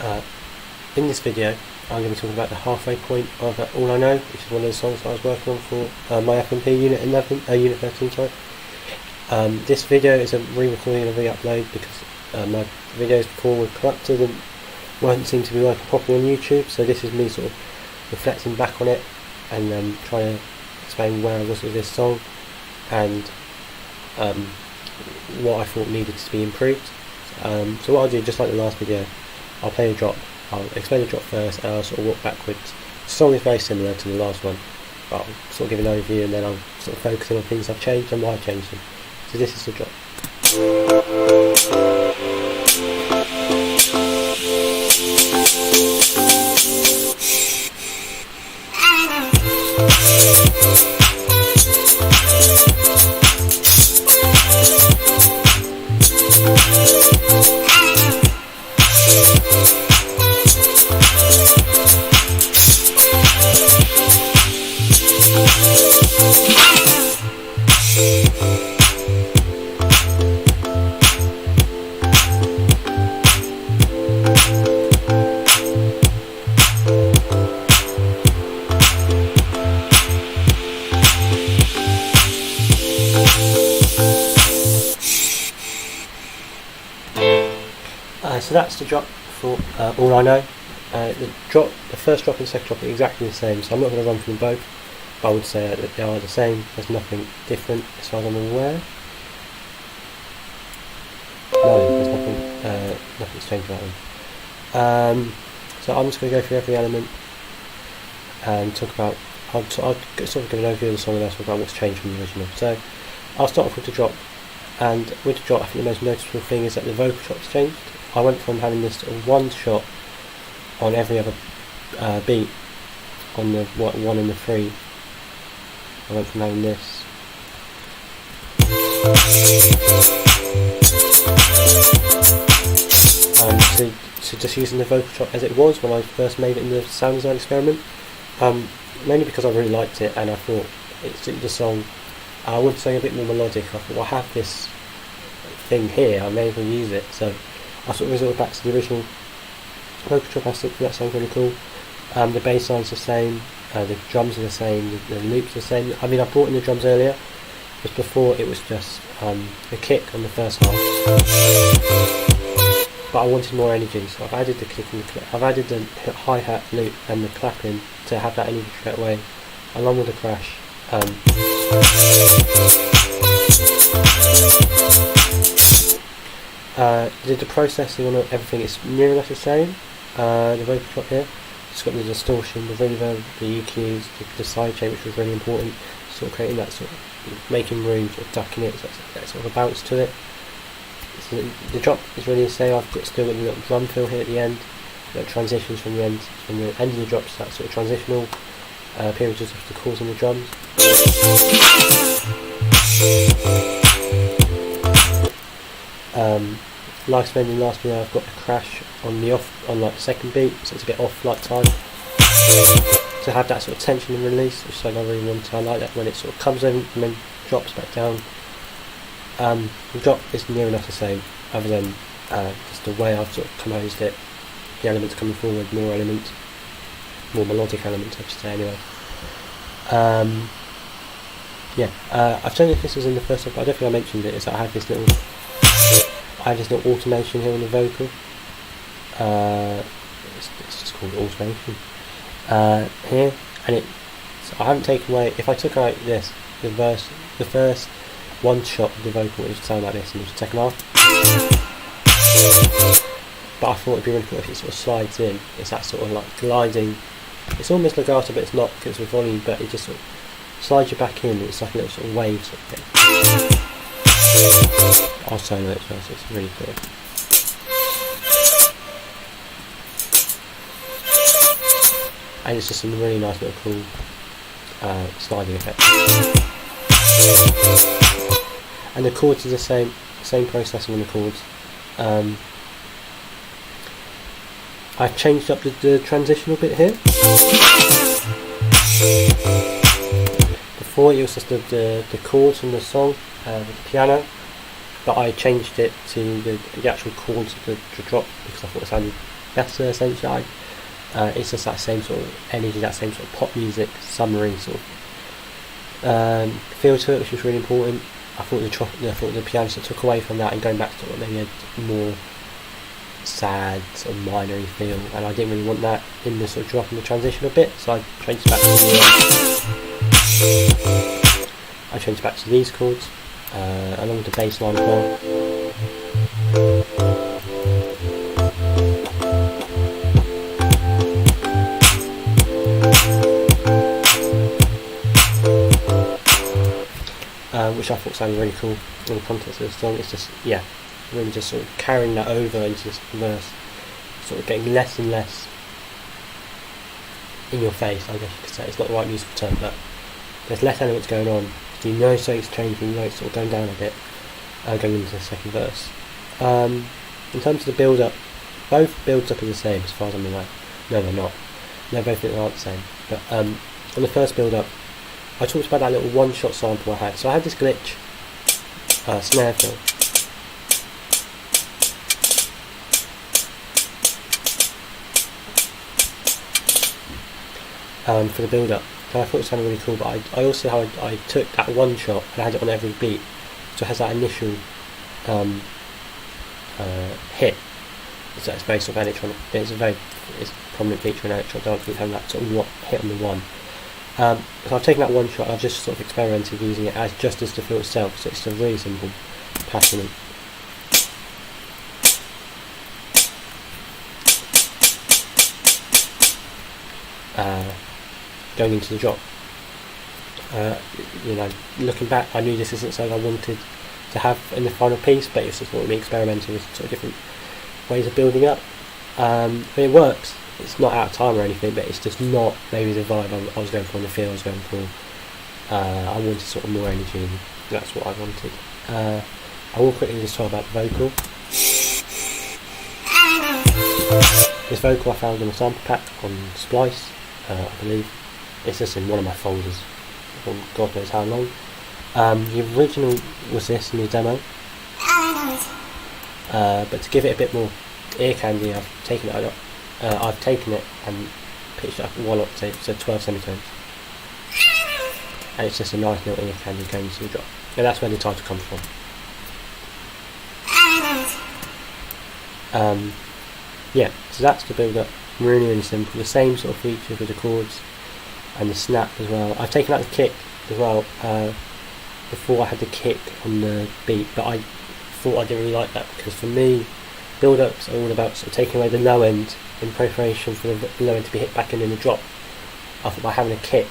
In this video I'm going to be talking about the halfway point of All I Know, which is one of the songs that I was working on for my FMP Unit 13, sorry. This video is a re-recording and a re-upload because my videos before were corrupted and weren't seem to be working properly on YouTube, so this is me sort of reflecting back on it and trying to explain where I was with this song and what I thought needed to be improved. So what I'll do, just like the last video, I'll play a drop, I'll explain the drop first and I'll sort of walk backwards. The song is very similar to the last one, but I'll sort of give an overview and then I'll sort of focus on things I've changed and why I've changed them. So this is the drop. So that's the drop for All I Know. The first drop and the second drop are exactly the same, so I'm not going to run through them both, but I would say that they are the same. There's nothing different as far as I'm aware. No, there's nothing strange about them. So I'm just going to go through every element and talk about, I'll sort of give an overview of the song and I'll talk about what's changed from the original. So I'll start off with the drop, and with the drop I think the most noticeable thing is that the vocal shot's changed. I went from having this sort of one shot on every other beat on the 1 and the 3. I went from having this to just using the vocal shot as it was when I first made it in the sound design experiment, mainly because I really liked it and I thought it suited the song. I would say a bit more melodic. I thought, well, I have this thing here, I may as well use it, so I sort of resorted back to the original vocal chop. I think that sounds really cool. The bass line's the same, the drums are the same, the loops are the same. I mean, I brought in the drums earlier, but before it was just the kick on the first half. But I wanted more energy, so I've added the kick and the clap. I've added the hi-hat loop and the clapping to have that energy straight away, along with the crash. The processing on everything is near enough the same. The vocal chop here, it's got the distortion, the reverb, the EQs, the sidechain, which was really important, sort of creating that sort of making room, sort of ducking it, so that sort of a bounce to it. So the drop is really the same. I've still got the little drum fill here at the end, that transitions from the end of the drop to that sort of transitional periods of the calls on the drums. Like I explained in the last video, I've got a crash on like the second beat, so it's a bit off like time to have that sort of tension and release, which I don't really want. I like that when it sort of comes in and then drops back down. The drop is near enough the same, other than just the way I've sort of composed it. The elements coming forward, more elements, more melodic elements, I should say. Anyway, I've shown you if this was in the first one, but I don't think I mentioned it. Is that I have this little automation here on the vocal. It's just called automation here, and so I haven't taken away. If I took out the first one shot of the vocal, it would sound like this, and it was taken off. But I thought it'd be really cool if it sort of slides in. It's that sort of like gliding. It's almost legato, but it's not because it's with volume. But it just sort of slides you back in. It's like a little sort of wave sort of thing. I'll solo it as well, so it's really cool. And it's just some really nice little cool sliding effect. And the chords are the same processing on the chords. I've changed up the transitional bit here. Before it was just the chords from the song with the piano. but I changed it to the actual chords of the drop because I thought it sounded better. Essentially, it's just that same sort of energy, that same sort of pop music, summery sort of feel to it, which was really important. I thought the piano sort of took away from that and going back to sort of maybe a more sad sort of minor-y feel, and I didn't really want that in the sort of drop and the transitional bit, so I changed back to these chords along with the bass line as well. Which I thought sounded really cool in the context of the song. It's just, yeah, really just sort of carrying that over into this verse, sort of getting less and less in your face, I guess you could say. It's not the right musical term, but there's less elements going on. You know something's changing, you know it's sort of going down a bit, going into the second verse. In terms of the build-up, both builds up are the same as far as I'm aware. No, they're not. No, both aren't the same. But on the first build-up, I talked about that little one-shot sample I had. So I had this glitch snare fill. For the build-up. And I thought it sounded really cool, but I also I took that one shot and I had it on every beat. So it has that initial hit. So it's very sort of electronic. It's a prominent feature in electronic dance music, having that sort of hit on the one. So I've taken that one shot, I've just sort of experimented using it as just as the fill itself, so it's a really simple pattern. Going into the drop. Looking back, I knew this isn't something I wanted to have in the final piece, but it's just what me experimenting with sort of different ways of building up. It works. It's not out of time or anything, but it's just not maybe the vibe I was going for and the feel I was going for. I wanted sort of more energy, and that's what I wanted. I will quickly just talk about the vocal. This vocal I found on a sample pack on Splice, I believe. It's just in one of my folders from God knows how long. The original was this in the demo, but to give it a bit more ear candy, I've taken it and pitched it up one octave, so 12 semitones, and it's just a nice little ear candy going to the drop, and that's where the title comes from. So that's the build up. Really, really simple. The same sort of features with the chords and the snap as well. I've taken out the kick as well. Before I had the kick on the beat, but I thought I didn't really like that, because for me, build-ups are all about sort of taking away the low end in preparation for the low end to be hit back in the drop. I thought by having a kick,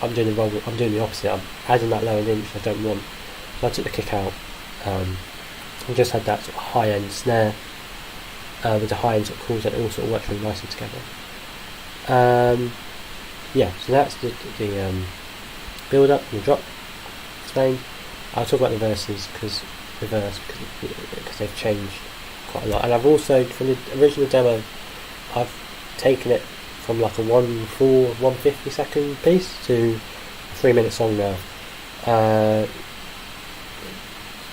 I'm doing the opposite. I'm adding that low end in, which I don't want. So I took the kick out. I just had that sort of high end snare with the high end sort of chords, that all sort of works really nicely together. So that's the build-up and the drop. Explained. I'll talk about the verses because they've changed quite a lot, and I've also, from the original demo, I've taken it from like a 150 second piece to a 3-minute song now.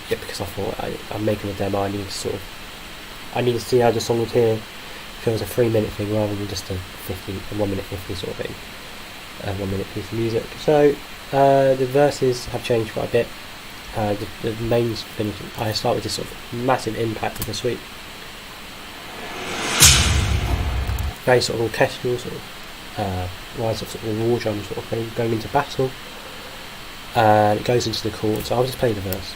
Because I thought I'm making a demo, I need to see how the song would hear if it was a 3-minute thing rather than just a 1 minute 50 sort of thing, a 1 minute piece of music. So the verses have changed quite a bit. The mains finish. I start with this sort of massive impact of the sweep, very sort of orchestral, sort of rise of sort of war drum sort of thing, going into battle. It goes into the chords. So I'll just play the verse.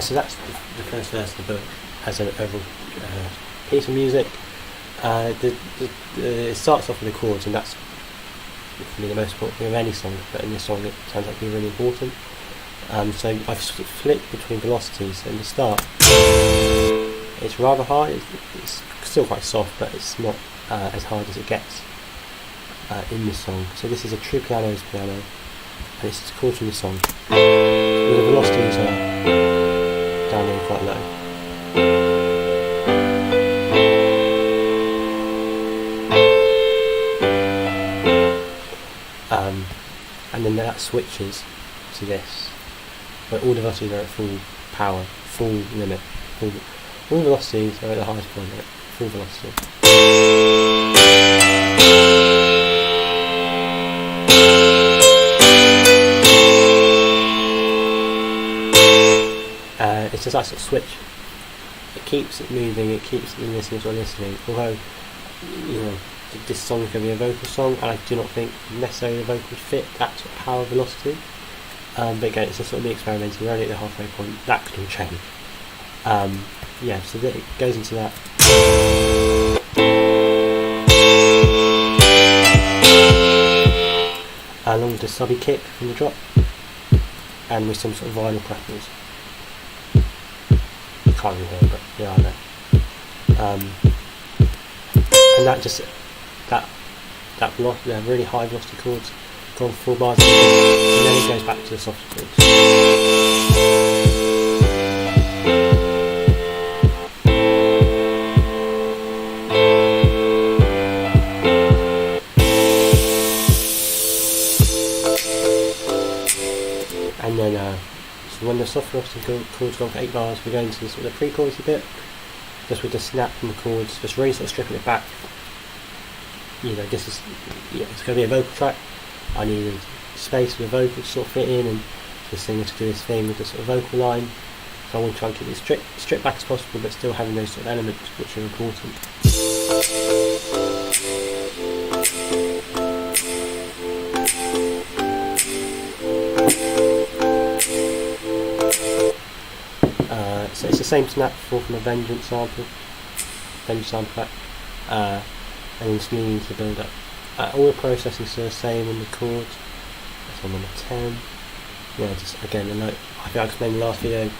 So that's the first verse of the book as an overall piece of music. It starts off with the chords, and that's for me the most important thing of any song, but in this song it turns out to be really important. So I've sort of flipped between velocities. So in the start it's rather high, it's still quite soft, but it's not as hard as it gets in this song. So this is a true piano's piano, and it's the chords from the song. The velocities are down there quite low. And then that switches to this, where all the velocities are at full power, full limit, all the velocities are at the highest point at full velocity. It's just that sort of switch. It keeps it moving, it keeps the listeners listening. Although, you know, this song is going to be a vocal song, and I do not think necessarily the vocals fit that sort of power velocity. But again, it's just sort of me experimenting. We're only at the halfway point. That could all change. Yeah, so it goes into that. Along with the subby kick from the drop, and with some sort of vinyl crackles. You can't really hear, but yeah, I know. And that just the really high velocity chords gone 4 bars, and then it goes back to the softer chords. And then, so when the soft velocity chords gone for 8 bars, we go into the sort of the pre-chorusy bit, just with the snap from the chords, just really sort of stripping it back. You know, this is, it's going to be a vocal track. I needed space for the vocal to sort of fit in, and the singer to do his thing with the sort of vocal line. So I want to try and keep it stripped back as possible, but still having those sort of elements which are important. So it's the same snap before from a Vengeance sample pack, and then just leaning into the build up. All the processing is still the same on the chords. That's on number 10. Yeah, just again, the note. I think I explained in the last video.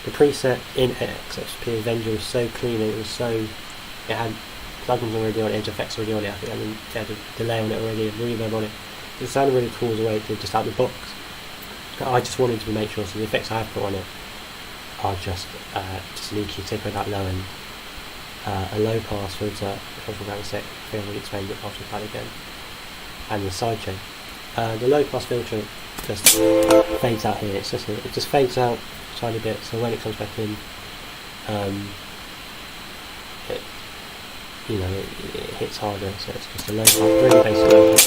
The preset in XFP Avenger was so clean, and it had plugins already on it, edge effects already on it. I think, and then it had a delay on it already, a reverb on it. It sounded really cool the way it did, just out of the box. I just wanted to make sure, so the effects I have put on it are just an EQ ticker that low end, a low pass filter, which I'll talk about in a sec. I think I've already explained it, I'll talk about it again, and the sidechain. The low pass filter just fades out here. It just fades out a tiny bit, so when it comes back in, it hits harder. So it's just a low pass, really basic low pass.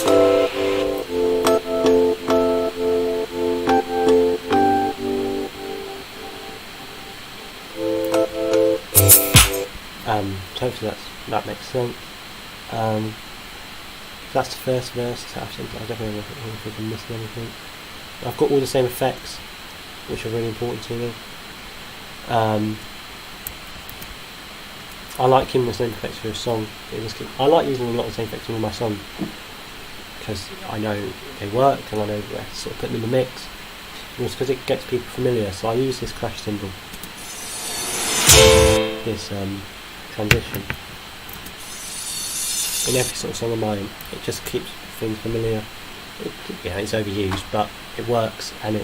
So hopefully that makes sense. That's the first verse. I definitely don't think I'm missing anything. I've got all the same effects, which are really important to me. I like keeping the same effects for a song. I like using a lot of the same effects in my song because I know they work and I know where to sort of put them in the mix. It's because it gets people familiar. So I use this crash cymbal, this transition, in every sort of song of mine. It just keeps things familiar. It's overused, but it works, and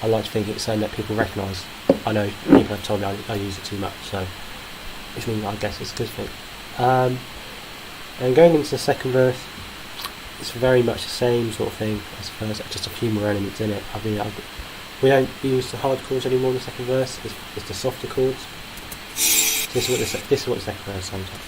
I like to think it's something that people recognise. I know people have told me I use it too much, so which means I guess it's a good thing. And going into the second verse, it's very much the same sort of thing as the first, just a few more elements in it. We don't use the hard chords anymore in the second verse. It's the softer chords. This is what the second verse sounds like.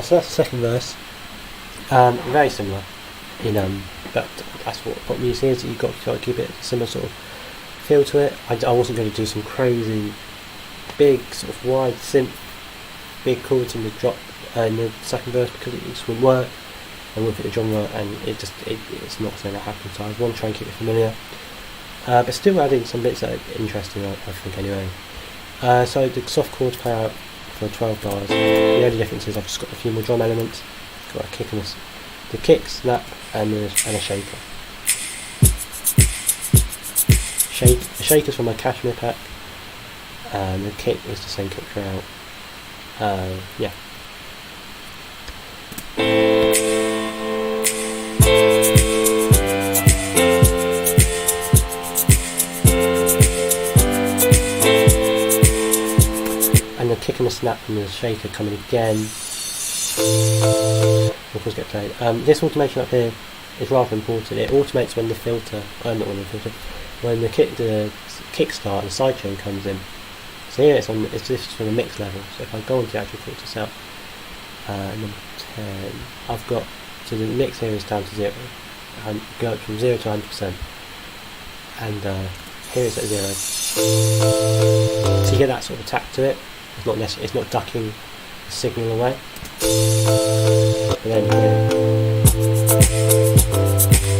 So that's the second verse. Very similar, but that's what pop music is. You've got to keep it a similar sort of feel to it. I wasn't going to do some crazy, big sort of wide synth, big chords in the drop in the second verse because it just wouldn't work and wouldn't fit the genre, and it's not something that happens. So I want to try and keep it familiar, but still adding some bits that are interesting, I think anyway. So the soft chords play out for 12 bars. The only difference is I've just got a few more drum elements. Got a kick and the kick, snap, and a shaker. The shaker's from my Cashmere pack, and the kick is the same kick throughout. Yeah. And the kick and the snap and the shaker coming again. Of course, get played. This automation up here is rather important. It automates when the filter, when the kickstart and the sidechain comes in. So here this is from the mix level. So if I go onto the actual filter set, number 10, I've got, so the mix here is down to 0. And go up from 0 to 100%. And here it's at 0. So you get that sort of attack to it. It's not ducking the signal away. And then here,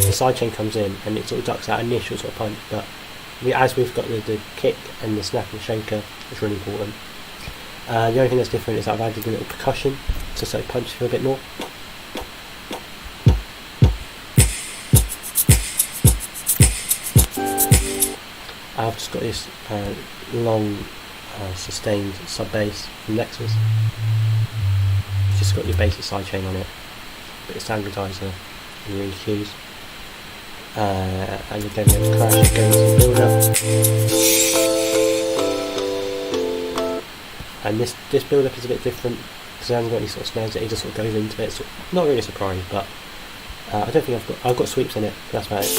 the sidechain comes in and it sort of ducks that initial sort of punch, but as we've got the kick and the snap and shaker, it's really important. The only thing that's different is that I've added a little percussion to sort of punch through a bit more. I've just got this long sustained sub bass from Nexus. Just got your basic sidechain on it, bit of sound analyzer and your EQs, and again there's crash going to the build up, and this build up is a bit different because it hasn't got any sort of snares. It just sort of goes into it. So not really surprised, but I don't think I've got sweeps in it. That's about it.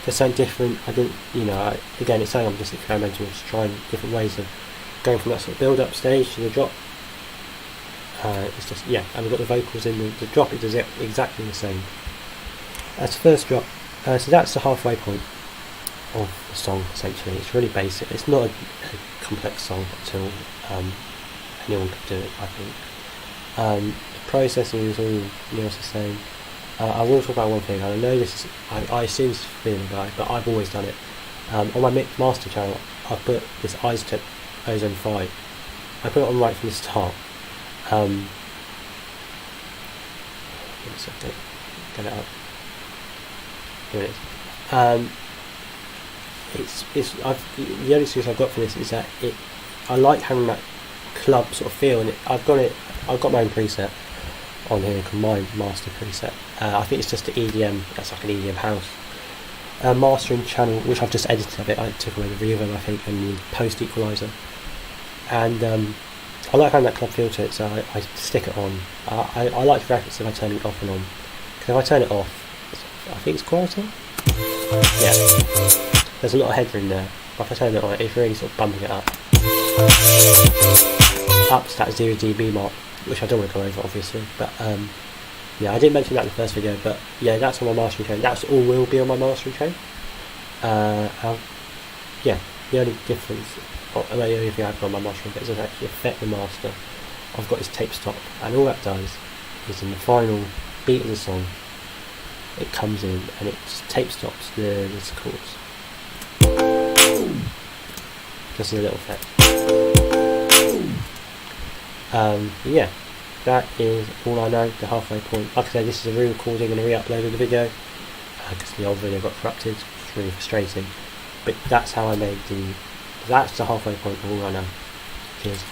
There's something different. I didn't, again, it's something I'm just experimenting with, just trying different ways of going from that sort of build-up stage to the drop. It's just, and we've got the vocals in the drop. It does exactly the same. That's the first drop. So that's the halfway point of the song. Essentially, it's really basic. It's not a complex song at all. Anyone could do it, I think. The processing is all the same. I will talk about one thing. I know this is, I assume this is feeling guy, but I've always done it. On my master channel, I put this isotope Ozone 5. I put it on right from the start. One second, get it up. Here it is. The only excuse I've got for this is that I like having that club sort of feel, and I've got my own preset on here, combined master preset. I think it's just the EDM, that's like an EDM house mastering channel, which I've just edited a bit. I took away the reverb, I think, and the post equalizer, and I like having that club feel to it, so I stick it on. I like the graphics if I turn it off and on, because if I turn it off, I think it's quieter. Yeah, there's a lot of headroom there, but if I turn it on, it's really sort of bumping it up to that 0 dB mark, which I don't want to go over, obviously, but I didn't mention that in the first video, but that's on my mastering chain. That's all will be on my mastering chain. The only difference, the only thing I've got on my mastering chain doesn't actually affect the master. I've got this tape stop, and all that does is in the final beat of the song, it comes in and it just tape stops the chords. Just a little effect. That is all I know, the halfway point. Like I said, this is a re-recording and a re-upload of the video because the old video got corrupted. It's really frustrating, but that's how I made that's the halfway point of all I know. Cheers.